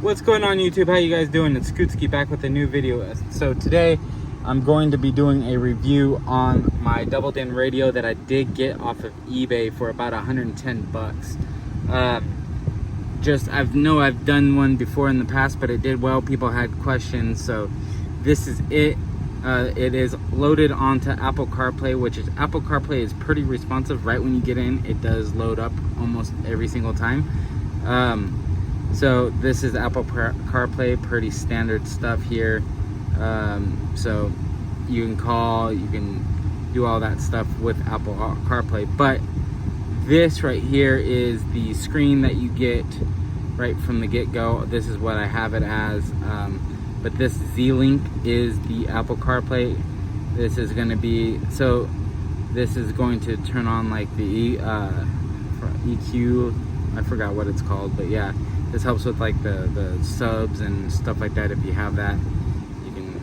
What's going on YouTube? How you guys doing? It's Skootski back with a new video. So today I'm going to be doing a review on my double din radio that I did get off of eBay for about 110 bucks. I've done one before in the past, but it did well. People had questions, so this is it. It is loaded onto Apple CarPlay, which is Apple CarPlay is pretty responsive. Right when you get in, it does load up almost every single time. So this is Apple CarPlay, pretty standard stuff here. So you can call, you can do all that stuff with Apple CarPlay. But this right here is the screen that you get right from the get-go. This is what I have it as. But this Z-Link is the Apple CarPlay. This is going to be, so this is going to turn on like the EQ. I forgot what it's called, but yeah. This helps with like the subs and stuff like that. If you have that, you can,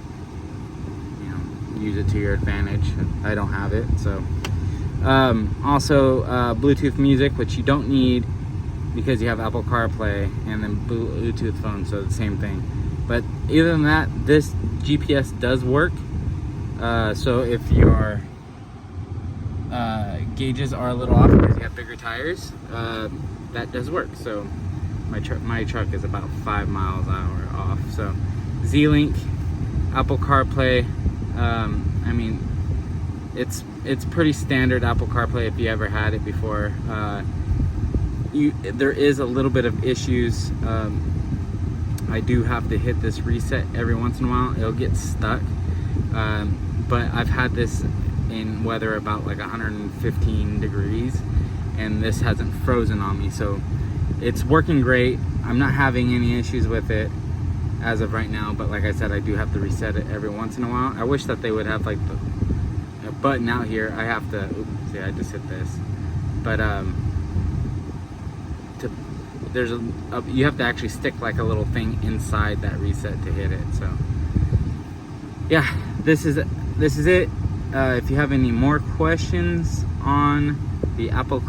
use it to your advantage. I don't have it, so. Also, Bluetooth music, which you don't need because you have Apple CarPlay, and then Bluetooth phone, so the same thing. But other than that, this GPS does work. So if your gauges are a little off because you have bigger tires, that does work. So my truck is about 5 miles an hour off. So Z-Link, Apple CarPlay, I mean, it's pretty standard Apple CarPlay if you ever had it before. There is a little bit of issues. I do have to hit this reset every once in a while. It'll get stuck. But I've had this in weather about like 115 degrees, and this hasn't frozen on me. So it's working great. I'm not having any issues with it as of right now, but like I said, I do have to reset it every once in a while. I wish that they would have like a button out here. I have to, oops, see, I just hit this. But you have to actually stick like a little thing inside that reset to hit it. So yeah, this is it. If you have any more questions on the Apple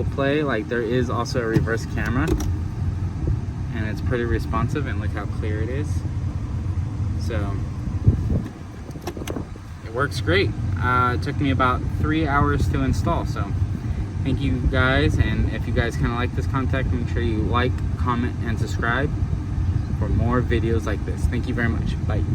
Play, like, there is also a reverse camera, and it's pretty responsive, and look how clear it is. So it works great. It took me about 3 hours to install. So thank you guys, and if you guys kind of like this content, make sure you like, comment, and subscribe for more videos like this. Thank you very much. Bye.